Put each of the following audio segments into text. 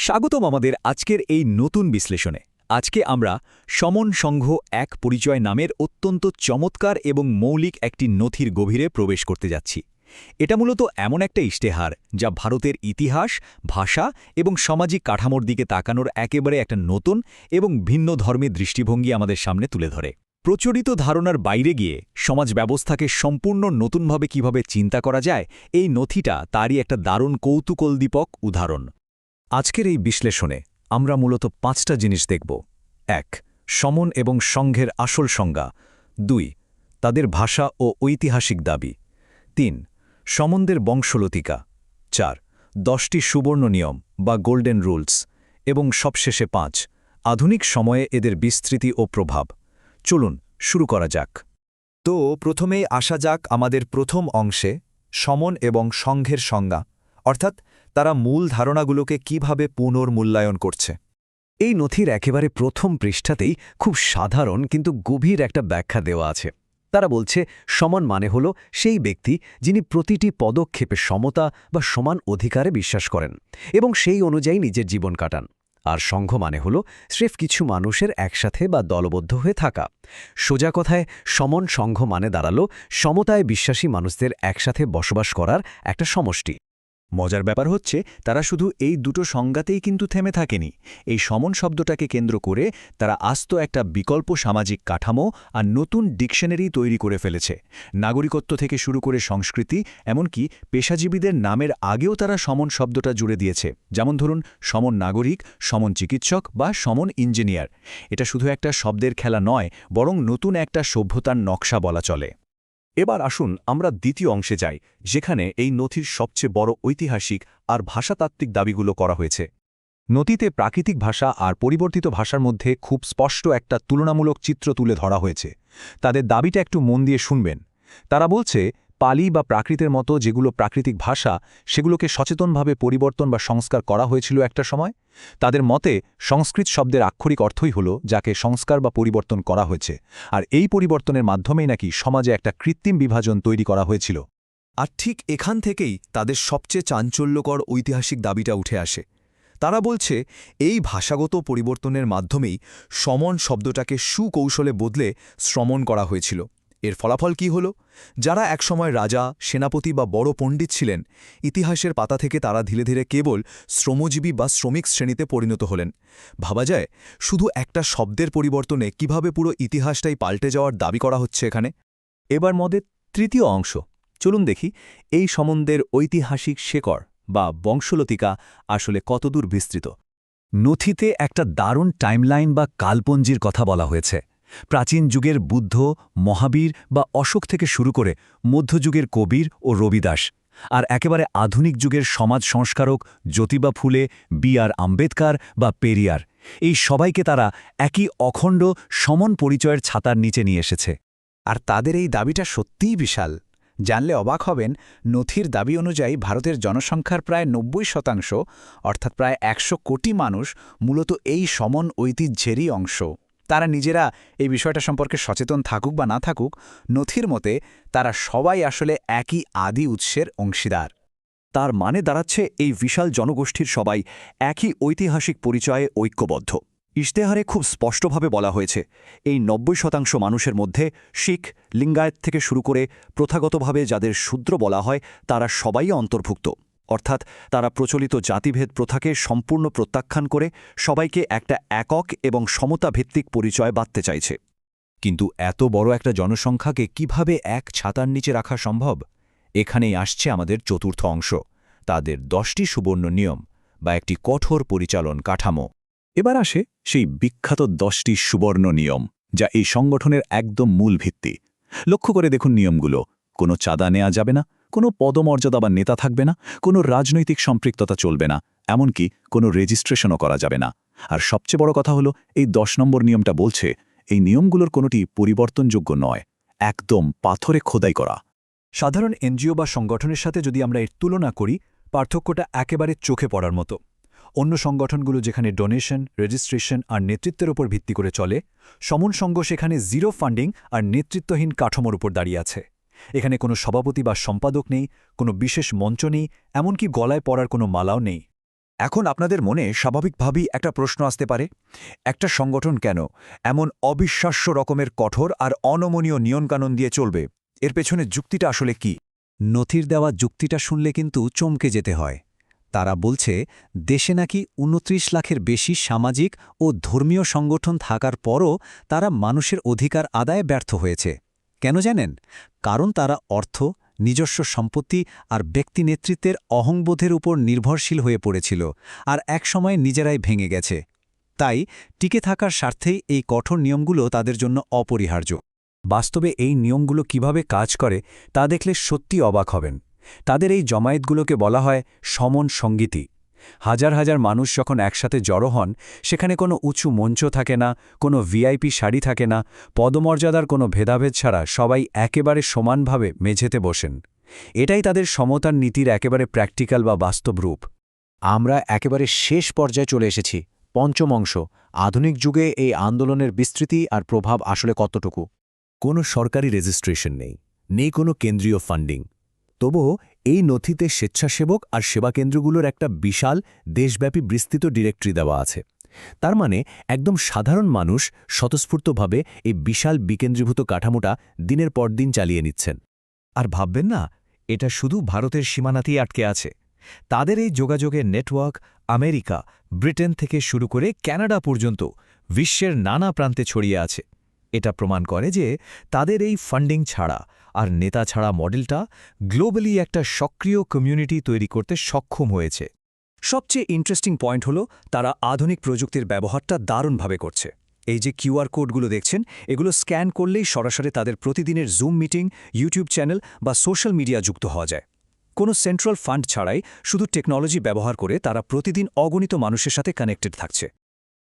স্বাগতম আমাদের আজকের এই নতুন বিশ্লেষণে। আজকে আমরা সমন সংঘ এক পরিচয় নামের অত্যন্ত চমৎকার এবং মৌলিক একটি নথির গভীরে প্রবেশ করতে যাচ্ছি। এটা মূলত এমন একটা ইশতেহার যা ভারতের ইতিহাস, ভাষা এবং সামাজিক কাঠামোর দিকে তাকানোর একেবারে একটা নতুন এবং ভিন্ন ধর্মের দৃষ্টিভঙ্গি আমাদের সামনে তুলে ধরে। প্রচলিত ধারণার বাইরে গিয়ে সমাজ ব্যবস্থাকে সম্পূর্ণ নতুনভাবে কিভাবে চিন্তা করা যায়, এই নথিটা তারই একটা দারুণ কৌতূহলোদ্দীপক উদাহরণ। আজকের এই বিশ্লেষণে আমরা মূলত 5টা জিনিস দেখব। 1. সমন এবং সংঘের আসল সংজ্ঞা। 2. তাদের ভাষা ও ঐতিহাসিক দাবি। 3. সমনদের বংশলতিকা। 4. 10টি সুবর্ণ নিয়ম বা গোল্ডেন রুলস। এবং সবশেষে 5. আধুনিক সময়ে এদের বিস্তৃতি ও প্রভাব। চলুন শুরু করা যাক। তো প্রথমেই আসা যাক আমাদের প্রথম অংশে, সমন এবং সংঘের সংজ্ঞা, অর্থাৎ তারা মূল ধারণাগুলোকে কিভাবে পুনর্মূল্যায়ন করছে। এই নথির একেবারে প্রথম পৃষ্ঠাতেই খুব সাধারণ কিন্তু গভীর একটা ব্যাখ্যা দেওয়া আছে। তারা বলছে সমন মানে হল সেই ব্যক্তি যিনি প্রতিটি পদক্ষেপে সমতা বা সমান অধিকারে বিশ্বাস করেন এবং সেই অনুযায়ী নিজের জীবন কাটান। আর সংঘ মানে হল স্রেফ কিছু মানুষের একসাথে বা দলবদ্ধ হয়ে থাকা। সোজা কথায় সমন সংঘ মানে দাঁড়ালো সমতায় বিশ্বাসী মানুষদের একসাথে বসবাস করার একটা সমষ্টি। মজার ব্যাপার হচ্ছে, তারা শুধু এই দুটো সংজ্ঞাতেই কিন্তু থেমে থাকেনি। এই সমন শব্দটাকে কেন্দ্র করে তারা আস্ত একটা বিকল্প সামাজিক কাঠামো আর নতুন ডিকশনারি তৈরি করে ফেলেছে। নাগরিকত্ব থেকে শুরু করে সংস্কৃতি, এমনকি পেশাজীবীদের নামের আগেও তারা সমন শব্দটা জুড়ে দিয়েছে। যেমন ধরুন, সমন নাগরিক, সমন চিকিৎসক বা সমন ইঞ্জিনিয়ার। এটা শুধু একটা শব্দের খেলা নয়, বরং নতুন একটা সভ্যতার নকশা বলা চলে। এবার আসুন আমরা দ্বিতীয় অংশে যাই, যেখানে এই নথির সবচেয়ে বড় ঐতিহাসিক আর ভাষাতাত্ত্বিক দাবিগুলো করা হয়েছে। নথিতে প্রাকৃতিক ভাষা আর পরিবর্তিত ভাষার মধ্যে খুব স্পষ্ট একটা তুলনামূলক চিত্র তুলে ধরা হয়েছে। তাদের দাবিটা একটু মন দিয়ে শুনবেন। তারা বলছে, পালি বা প্রাকৃতের মতো যেগুলো প্রাকৃতিক ভাষা, সেগুলোকে সচেতনভাবে পরিবর্তন বা সংস্কার করা হয়েছিল একটা সময়। তাদের মতে সংস্কৃত শব্দের আক্ষরিক অর্থই হল যাকে সংস্কার বা পরিবর্তন করা হয়েছে, আর এই পরিবর্তনের মাধ্যমেই নাকি সমাজে একটা কৃত্রিম বিভাজন তৈরি করা হয়েছিল। আর ঠিক এখান থেকেই তাদের সবচেয়ে চাঞ্চল্যকর ঐতিহাসিক দাবিটা উঠে আসে। তারা বলছে এই ভাষাগত পরিবর্তনের মাধ্যমেই সমন শব্দটাকে সুকৌশলে বদলে শ্রমণ করা হয়েছিল। এর ফলাফল কি হল? যারা একসময় রাজা, সেনাপতি বা বড় পণ্ডিত ছিলেন, ইতিহাসের পাতা থেকে তারা ধীরে ধীরে কেবল শ্রমজীবী বা শ্রমিক শ্রেণীতে পরিণত হলেন। ভাবা যায় শুধু একটা শব্দের পরিবর্তনে কিভাবে পুরো ইতিহাসটাই পাল্টে যাওয়ার দাবি করা হচ্ছে এখানে। এবার মদের তৃতীয় অংশ। চলুন দেখি এই সমনদের ঐতিহাসিক শেকড় বা বংশলতিকা আসলে কতদূর বিস্তৃত। নথিতে একটা দারুণ টাইমলাইন বা কালপঞ্জির কথা বলা হয়েছে। প্রাচীন যুগের বুদ্ধ, মহাবীর বা অশোক থেকে শুরু করে মধ্যযুগের কবির ও রবিদাস, আর একেবারে আধুনিক যুগের সমাজ সংস্কারক জ্যোতিবা ফুলে, বি.আর. আম্বেদকর বা পেরিয়ার, এই সবাইকে তারা একই অখণ্ড সমন পরিচয়ের ছাতার নিচে নিয়ে এসেছে। আর তাদের এই দাবিটা সত্যিই বিশাল। জানলে অবাক হবেন, নথির দাবি অনুযায়ী ভারতের জনসংখ্যার প্রায় 90%, অর্থাৎ প্রায় 100 কোটি মানুষ মূলত এই সমন ঐতিহ্যেরই অংশ। তারা নিজেরা এই বিষয়টা সম্পর্কে সচেতন থাকুক বা না থাকুক, নথির মতে তারা সবাই আসলে একই আদি উৎসের অংশীদার। তার মানে দাঁড়াচ্ছে এই বিশাল জনগোষ্ঠীর সবাই একই ঐতিহাসিক পরিচয়ে ঐক্যবদ্ধ। ইশতেহারে খুব স্পষ্টভাবে বলা হয়েছে, এই 90% মানুষের মধ্যে শিখ, লিঙ্গায়েত থেকে শুরু করে প্রথাগতভাবে যাদের শূদ্র বলা হয়, তারা সবাই অন্তর্ভুক্ত। অর্থাৎ তারা প্রচলিত জাতিভেদ প্রথাকে সম্পূর্ণ প্রত্যাখ্যান করে সবাইকে একটা একক এবং সমতাভিত্তিক পরিচয় বাঁধতে চাইছে। কিন্তু এত বড় একটা জনসংখ্যাকে কিভাবে এক ছাতার নিচে রাখা সম্ভব? এখানেই আসছে আমাদের চতুর্থ অংশ, তাদের 10টি সুবর্ণ নিয়ম বা একটি কঠোর পরিচালন কাঠামো। এবার আসে সেই বিখ্যাত 10টি সুবর্ণ নিয়ম, যা এই সংগঠনের একদম মূল ভিত্তি। লক্ষ্য করে দেখুন নিয়মগুলো। কোনো চাঁদা নেওয়া যাবে না, কোনো পদমর্যাদা বা নেতা থাকবে না, কোনো রাজনৈতিক সম্পৃক্ততা চলবে না, এমনকি কোনো রেজিস্ট্রেশনও করা যাবে না। আর সবচেয়ে বড় কথা হলো, এই 10 নম্বর নিয়মটা বলছে এই নিয়মগুলোর কোনোটি পরিবর্তনযোগ্য নয়, একদম পাথরে খোদাই করা। সাধারণ এনজিও বা সংগঠনের সাথে যদি আমরা এর তুলনা করি, পার্থক্যটা একেবারে চোখে পড়ার মতো। অন্য সংগঠনগুলো যেখানে ডোনেশন, রেজিস্ট্রেশন আর নেতৃত্বের উপর ভিত্তি করে চলে, সমন সংঘ সেখানে জিরো ফান্ডিং আর নেতৃত্বহীন কাঠামোর উপর দাঁড়িয়ে আছে। এখানে কোনো সভাপতি বা সম্পাদক নেই, কোনো বিশেষ মঞ্চ নেই, এমনকি গলায় পড়ার কোনো মালাও নেই। এখন আপনাদের মনে স্বাভাবিকভাবেই একটা প্রশ্ন আসতে পারে, একটা সংগঠন কেন এমন অবিশ্বাস্য রকমের কঠোর আর অনমনীয় নিয়মকানুন দিয়ে চলবে? এর পেছনে যুক্তিটা আসলে কি? নথির দেওয়া যুক্তিটা শুনলে কিন্তু চমকে যেতে হয়। তারা বলছে দেশে নাকি ২৯ লাখের বেশি সামাজিক ও ধর্মীয় সংগঠন থাকার পরও তারা মানুষের অধিকার আদায়ে ব্যর্থ হয়েছে। কেন জানেন? কারণ তারা অর্থ, নিজস্ব সম্পত্তি আর ব্যক্তি নেতৃত্বের অহংবোধের উপর নির্ভরশীল হয়ে পড়েছিল, আর একসময় নিজেরাই ভেঙে গেছে। তাই টিকে থাকার স্বার্থেই এই কঠোর নিয়মগুলো তাদের জন্য অপরিহার্য। বাস্তবে এই নিয়মগুলো কিভাবে কাজ করে তা দেখলে সত্যি অবাক হবেন। তাদের এই জমায়েতগুলোকে বলা হয় সমন সঙ্গীতি। হাজার হাজার মানুষ যখন একসাথে জড়ো হন, সেখানে কোনো উঁচু মঞ্চ থাকে না, কোনো ভিআইপি শাড়ি থাকে না, পদমর্যাদার কোনো ভেদাভেদ ছাড়া সবাই একেবারে সমানভাবে মেঝেতে বসেন। এটাই তাদের সমতার নীতির একেবারে প্র্যাকটিক্যাল বা বাস্তব রূপ। আমরা একেবারে শেষ পর্যায়ে চলে এসেছি, পঞ্চম অংশ। আধুনিক যুগে এই আন্দোলনের বিস্তৃতি আর প্রভাব আসলে কতটুকু? কোনো সরকারি রেজিস্ট্রেশন নেই কোনো কেন্দ্রীয় ফান্ডিং। তবুও এই নথিতে স্বেচ্ছাসেবক আর সেবাকেন্দ্রগুলোর একটা বিশাল দেশব্যাপী বিস্তৃত ডিরেক্টরি দেওয়া আছে। তার মানে একদম সাধারণ মানুষ স্বতঃস্ফূর্তভাবে এই বিশাল বিকেন্দ্রীভূত কাঠামোটা দিনের পর দিন চালিয়ে নিচ্ছেন। আর ভাববেন না, এটা শুধু ভারতের সীমানাতেই আটকে আছে। তাদের এই যোগাযোগের নেটওয়ার্ক আমেরিকা, ব্রিটেন থেকে শুরু করে কানাডা পর্যন্ত বিশ্বের নানা প্রান্তে ছড়িয়ে আছে। এটা প্রমাণ করে যে তাদের এই ফান্ডিং ছাড়া আর নেতা ছাড়া মডেলটা গ্লোবালি একটা সক্রিয় কমিউনিটি তৈরি করতে সক্ষম হয়েছে। সবচেয়ে ইন্টারেস্টিং পয়েন্ট হলো তারা আধুনিক প্রযুক্তির ব্যবহারটা দারুণভাবে করছে। এই যে কিউআর কোডগুলো দেখছেন, এগুলো স্ক্যান করলেই সরাসরি তাদের প্রতিদিনের জুম মিটিং, ইউটিউব চ্যানেল বা সোশ্যাল মিডিয়া যুক্ত হওয়া যায়। কোনো সেন্ট্রাল ফান্ড ছাড়াই শুধু টেকনোলজি ব্যবহার করে তারা প্রতিদিন অগণিত মানুষের সাথে কানেক্টেড থাকছে।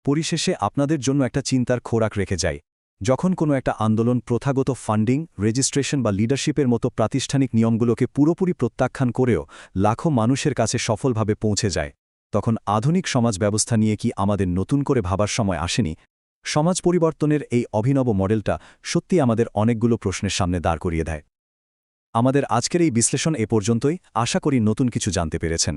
পরিশেষে আপনাদের জন্য একটা চিন্তার খোরাক রেখে যায়। যখন কোনো একটা আন্দোলন প্রথাগত ফান্ডিং, রেজিস্ট্রেশন বা লিডারশিপের মতো প্রাতিষ্ঠানিক নিয়মগুলোকে পুরোপুরি প্রত্যাখ্যান করেও লাখো মানুষের কাছে সফলভাবে পৌঁছে যায়, তখন আধুনিক সমাজ ব্যবস্থা নিয়ে কি আমাদের নতুন করে ভাবার সময় আসেনি? সমাজ পরিবর্তনের এই অভিনব মডেলটা সত্যি আমাদের অনেকগুলো প্রশ্নের সামনে দাঁড় করিয়ে দেয়। আমাদের আজকের এই বিশ্লেষণ এ পর্যন্তই। আশা করি নতুন কিছু জানতে পেরেছেন।